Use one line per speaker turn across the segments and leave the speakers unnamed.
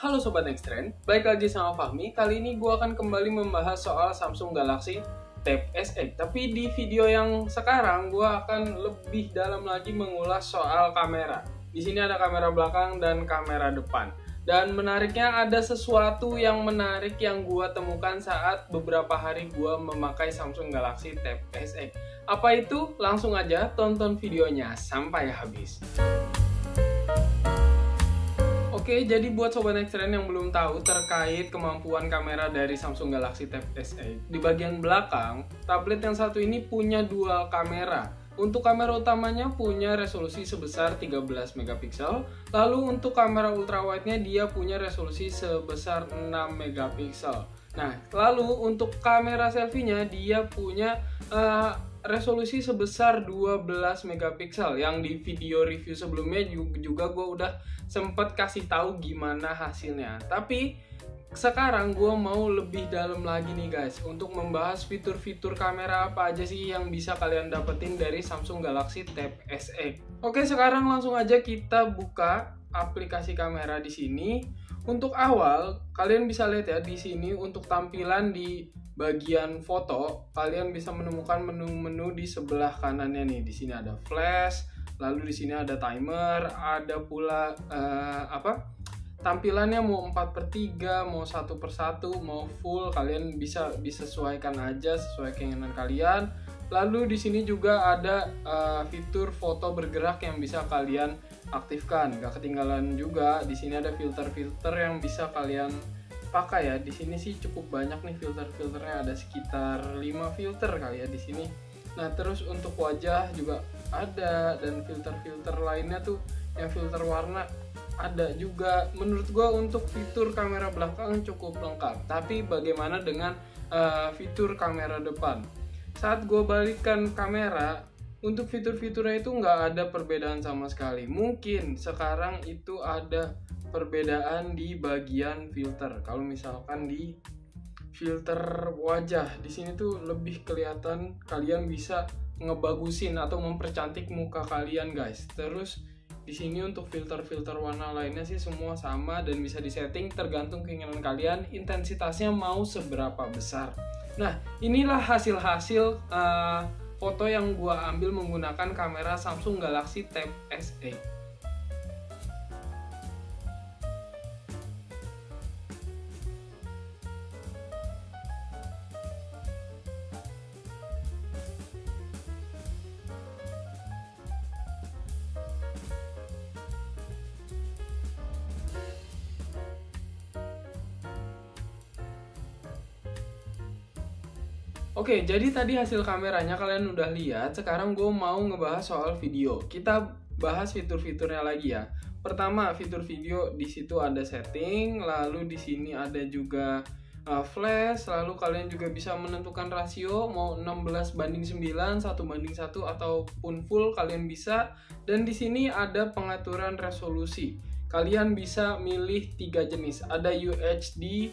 Halo Sobat Nextrend, balik lagi sama Fahmi. Kali ini gue akan kembali membahas soal Samsung Galaxy Tab S8. Tapi di video yang sekarang gue akan lebih dalam lagi mengulas soal kamera. Di sini ada kamera belakang dan kamera depan. Dan menariknya ada sesuatu yang menarik yang gue temukan saat beberapa hari gue memakai Samsung Galaxy Tab S8. Apa itu? Langsung aja tonton videonya sampai habis. Oke, jadi buat Sobat Nextrend yang belum tahu terkait kemampuan kamera dari Samsung Galaxy Tab S8, di bagian belakang, tablet yang satu ini punya dual kamera. Untuk kamera utamanya punya resolusi sebesar 13 megapiksel, lalu untuk kamera ultrawide-nya dia punya resolusi sebesar 6 megapiksel. Nah, lalu untuk kamera selfie-nya dia punya resolusi sebesar 12 megapiksel yang di video review sebelumnya juga gue udah sempet kasih tahu gimana hasilnya. Tapi sekarang gue mau lebih dalam lagi nih guys untuk membahas fitur-fitur kamera apa aja sih yang bisa kalian dapetin dari Samsung Galaxy Tab S8. Oke, sekarang langsung aja kita buka aplikasi kamera di sini. Untuk awal kalian bisa lihat ya di sini untuk tampilan di bagian foto, kalian bisa menemukan menu-menu di sebelah kanannya nih. Di sini ada flash, lalu di sini ada timer, ada pula tampilannya mau 4/3, mau 1/1, mau full, kalian bisa disesuaikan aja sesuai keinginan kalian. Lalu di sini juga ada fitur foto bergerak yang bisa kalian aktifkan. Gak ketinggalan juga di sini ada filter-filter yang bisa kalian pakai ya. Di sini sih cukup banyak nih filter-filternya, ada sekitar 5 filter kali ya di sini. Nah, terus untuk wajah juga ada, dan filter-filter lainnya tuh yang filter warna ada juga. Menurut gua untuk fitur kamera belakang cukup lengkap. Tapi bagaimana dengan fitur kamera depan? Saat gue balikkan kamera, untuk fitur-fiturnya itu nggak ada perbedaan sama sekali. Mungkin sekarang itu ada perbedaan di bagian filter. Kalau misalkan di filter wajah, di sini tuh lebih kelihatan, kalian bisa ngebagusin atau mempercantik muka kalian guys. Terus di sini untuk filter-filter warna lainnya sih semua sama dan bisa disetting tergantung keinginan kalian, intensitasnya mau seberapa besar. Nah, inilah hasil-hasil foto yang gua ambil menggunakan kamera Samsung Galaxy Tab S8. Oke, jadi tadi hasil kameranya kalian udah lihat. Sekarang gue mau ngebahas soal video. Kita bahas fitur-fiturnya lagi ya. Pertama, fitur video, di situ ada setting, lalu di sini ada juga flash, lalu kalian juga bisa menentukan rasio mau 16:9, 1:1 ataupun full kalian bisa. Dan di sini ada pengaturan resolusi. Kalian bisa milih 3 jenis. Ada UHD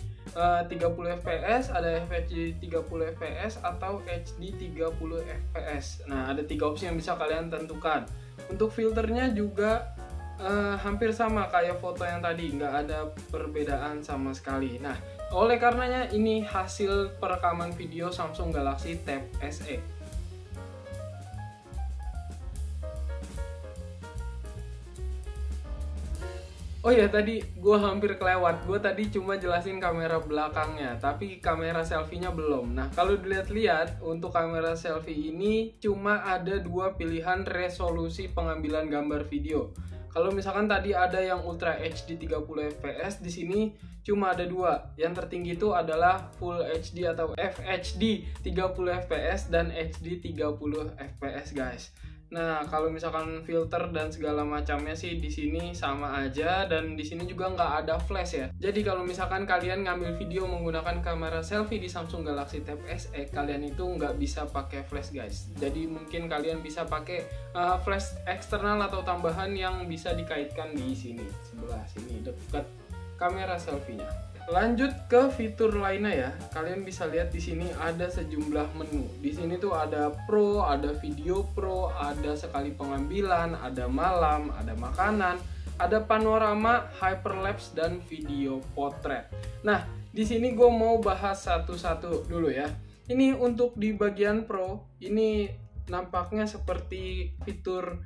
30 fps, ada FHD 30 fps, atau HD 30 fps. Nah, ada 3 opsi yang bisa kalian tentukan. Untuk filternya juga hampir sama kayak foto yang tadi, nggak ada perbedaan sama sekali. Nah, oleh karenanya ini hasil perekaman video Samsung Galaxy Tab S8. Oh ya, tadi gue hampir kelewat. Gue tadi cuma jelasin kamera belakangnya, tapi kamera selfie-nya belum. Nah, kalau dilihat-lihat untuk kamera selfie ini cuma ada 2 pilihan resolusi pengambilan gambar video. Kalau misalkan tadi ada yang Ultra HD 30 fps, di sini cuma ada 2. Yang tertinggi itu adalah Full HD atau FHD 30 fps dan HD 30 fps, guys. Nah, kalau misalkan filter dan segala macamnya sih di sini sama aja, dan di sini juga nggak ada flash ya. Jadi kalau misalkan kalian ngambil video menggunakan kamera selfie di Samsung Galaxy Tab S8, kalian itu nggak bisa pakai flash guys. Jadi mungkin kalian bisa pakai flash eksternal atau tambahan yang bisa dikaitkan di sini, sebelah sini dekat kamera selfie-nya. Lanjut ke fitur lainnya ya. Kalian bisa lihat di sini ada sejumlah menu. Di sini tuh ada Pro, ada Video Pro, ada sekali pengambilan, ada malam, ada makanan, ada panorama, hyperlapse, dan video portrait. Nah, di sini gue mau bahas satu-satu dulu ya. Ini untuk di bagian Pro, ini nampaknya seperti fitur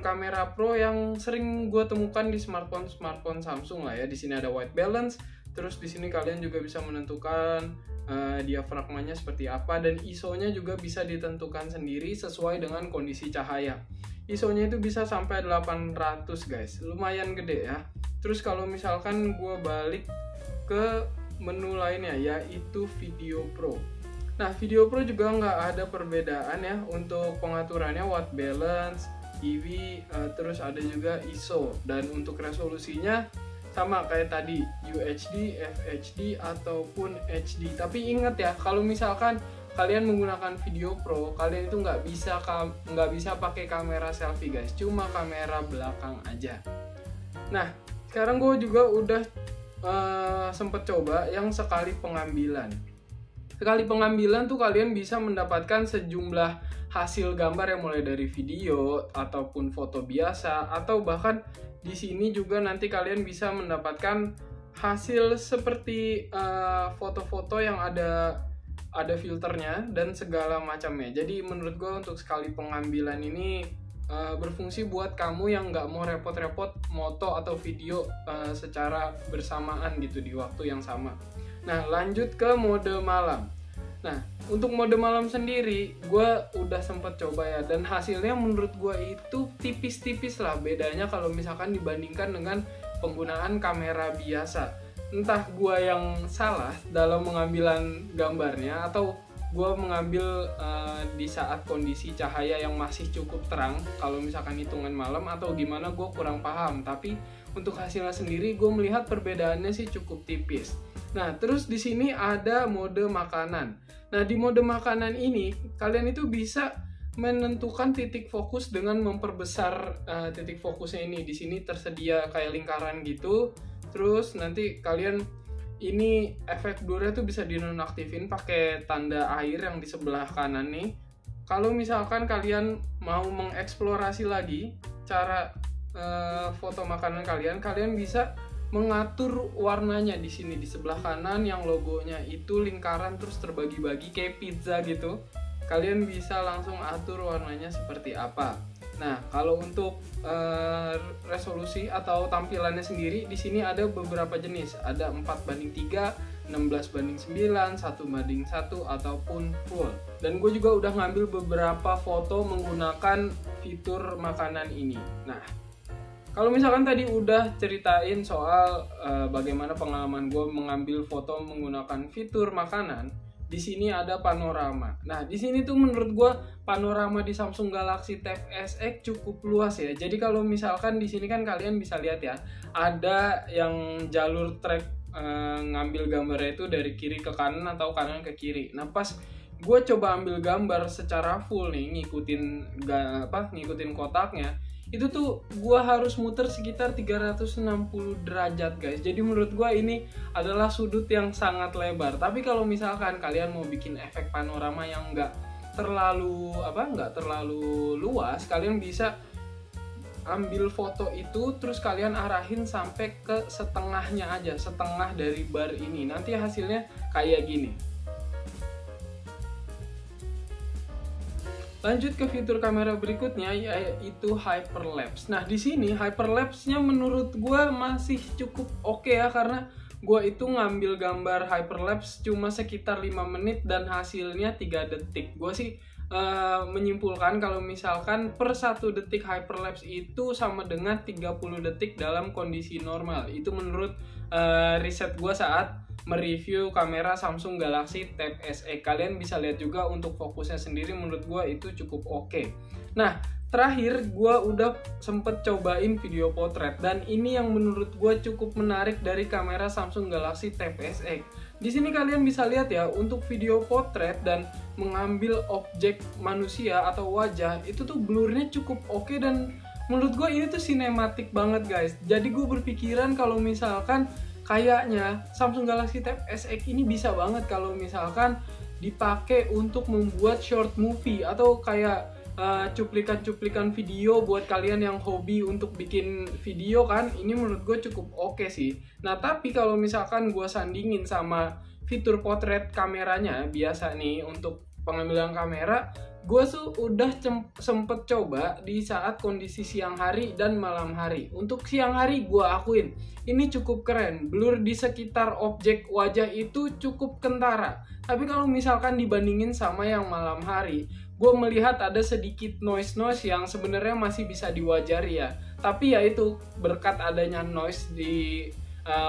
kamera Pro yang sering gue temukan di smartphone Samsung lah ya. Di sini ada white balance, terus di sini kalian juga bisa menentukan diafragmanya seperti apa, dan ISO-nya juga bisa ditentukan sendiri sesuai dengan kondisi cahaya. ISO-nya itu bisa sampai 800 guys, lumayan gede ya. Terus kalau misalkan gue balik ke menu lainnya, yaitu Video Pro. Nah, Video Pro juga nggak ada perbedaan ya untuk pengaturannya, white balance, EV, terus ada juga ISO, dan untuk resolusinya sama kayak tadi, UHD, FHD, ataupun HD. Tapi ingat ya, kalau misalkan kalian menggunakan Video Pro, kalian itu nggak bisa pakai kamera selfie guys, cuma kamera belakang aja. Nah, sekarang gue juga udah sempet coba yang sekali pengambilan. Sekali pengambilan tuh kalian bisa mendapatkan sejumlah hasil gambar yang mulai dari video ataupun foto biasa, atau bahkan di sini juga nanti kalian bisa mendapatkan hasil seperti foto-foto yang ada filternya dan segala macamnya. Jadi menurut gue untuk sekali pengambilan ini berfungsi buat kamu yang nggak mau repot-repot moto atau video secara bersamaan gitu di waktu yang sama. Nah, lanjut ke mode malam. Nah, untuk mode malam sendiri gue udah sempet coba ya, dan hasilnya menurut gue itu tipis-tipis lah bedanya kalau misalkan dibandingkan dengan penggunaan kamera biasa. Entah gue yang salah dalam mengambilan gambarnya, atau gue mengambil di saat kondisi cahaya yang masih cukup terang kalau misalkan hitungan malam, atau gimana gue kurang paham. Tapi untuk hasilnya sendiri gue melihat perbedaannya sih cukup tipis. Nah, terus di sini ada mode makanan. Nah, di mode makanan ini kalian itu bisa menentukan titik fokus dengan memperbesar titik fokusnya ini. Di sini tersedia kayak lingkaran gitu. Terus nanti kalian ini efek blurnya tuh bisa dinonaktifin pakai tanda air yang di sebelah kanan nih. Kalau misalkan kalian mau mengeksplorasi lagi cara foto makanan kalian bisa mengatur warnanya di sini di sebelah kanan yang logonya itu lingkaran terus terbagi-bagi kayak pizza gitu. Kalian bisa langsung atur warnanya seperti apa. Nah, kalau untuk resolusi atau tampilannya sendiri di sini ada beberapa jenis. Ada 4:3, 16:9, 1:1 ataupun full. Dan gue juga udah ngambil beberapa foto menggunakan fitur makanan ini. Nah, kalau misalkan tadi udah ceritain soal bagaimana pengalaman gue mengambil foto menggunakan fitur makanan, di sini ada panorama. Nah, di sini tuh menurut gue panorama di Samsung Galaxy Tab SX cukup luas ya. Jadi kalau misalkan di sini kan kalian bisa lihat ya, ada yang jalur track ngambil gambarnya itu dari kiri ke kanan atau kanan ke kiri. Nah, pas gue coba ambil gambar secara full nih, ngikutin kotaknya, itu tuh gue harus muter sekitar 360 derajat guys. Jadi menurut gue ini adalah sudut yang sangat lebar. Tapi kalau misalkan kalian mau bikin efek panorama yang nggak terlalu luas, kalian bisa ambil foto itu terus kalian arahin sampai ke setengahnya aja, setengah dari bar ini. Nanti hasilnya kayak gini. Lanjut ke fitur kamera berikutnya, yaitu hyperlapse. Nah, di sini hyperlapse-nya menurut gue masih cukup oke ya, karena gue itu ngambil gambar hyperlapse cuma sekitar 5 menit dan hasilnya 3 detik. Gue sih menyimpulkan kalau misalkan per 1 detik hyperlapse itu sama dengan 30 detik dalam kondisi normal. Itu menurut riset gue saat mereview kamera Samsung Galaxy Tab SE. Kalian bisa lihat juga untuk fokusnya sendiri menurut gue itu cukup oke. Nah, terakhir gue udah sempet cobain video potret, dan ini yang menurut gue cukup menarik dari kamera Samsung Galaxy Tab SE. Di sini kalian bisa lihat ya, untuk video potret dan mengambil objek manusia atau wajah itu tuh blurnya cukup oke, dan menurut gue ini tuh sinematik banget guys. Jadi gue berpikiran kalau misalkan kayaknya Samsung Galaxy Tab SX ini bisa banget kalau misalkan dipakai untuk membuat short movie atau kayak cuplikan-cuplikan video buat kalian yang hobi untuk bikin video kan, ini menurut gue cukup oke sih. Nah tapi kalau misalkan gue sandingin sama fitur potret kameranya biasa nih untuk pengambilan kamera, gue udah sempet coba di saat kondisi siang hari dan malam hari. Untuk siang hari gue akuin ini cukup keren, blur di sekitar objek wajah itu cukup kentara. Tapi kalau misalkan dibandingin sama yang malam hari, gue melihat ada sedikit noise yang sebenarnya masih bisa diwajari ya. Tapi ya itu berkat adanya noise di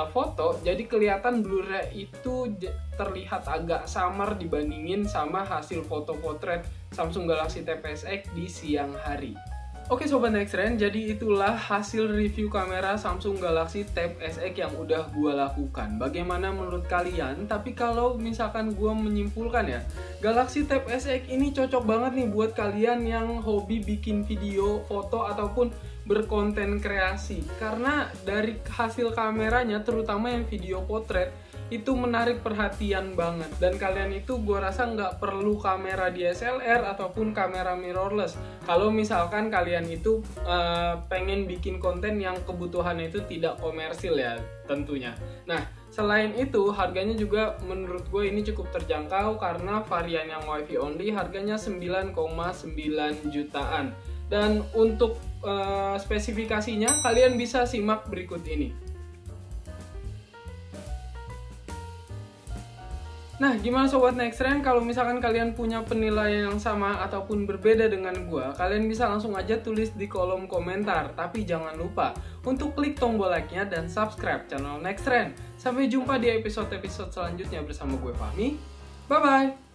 foto, jadi kelihatan blurnya itu terlihat agak samar dibandingin sama hasil foto potret Samsung Galaxy Tab SX di siang hari. Oke Sobat Nexttrend, jadi itulah hasil review kamera Samsung Galaxy Tab SX yang udah gue lakukan. Bagaimana menurut kalian? Tapi kalau misalkan gue menyimpulkan ya, Galaxy Tab SX ini cocok banget nih buat kalian yang hobi bikin video, foto, ataupun berkonten kreasi. Karena dari hasil kameranya, terutama yang video potret, itu menarik perhatian banget. Dan kalian itu gue rasa nggak perlu kamera DSLR ataupun kamera mirrorless kalau misalkan kalian itu pengen bikin konten yang kebutuhannya itu tidak komersil ya tentunya. Nah selain itu harganya juga menurut gue ini cukup terjangkau karena varian yang WiFi only harganya 9,9 jutaan. Dan untuk spesifikasinya kalian bisa simak berikut ini. Nah, gimana Sobat Nexttrend? Kalau misalkan kalian punya penilaian yang sama ataupun berbeda dengan gua, kalian bisa langsung aja tulis di kolom komentar. Tapi jangan lupa untuk klik tombol like-nya dan subscribe channel Nexttrend. Sampai jumpa di episode-episode selanjutnya bersama gue Fahmi. Bye-bye!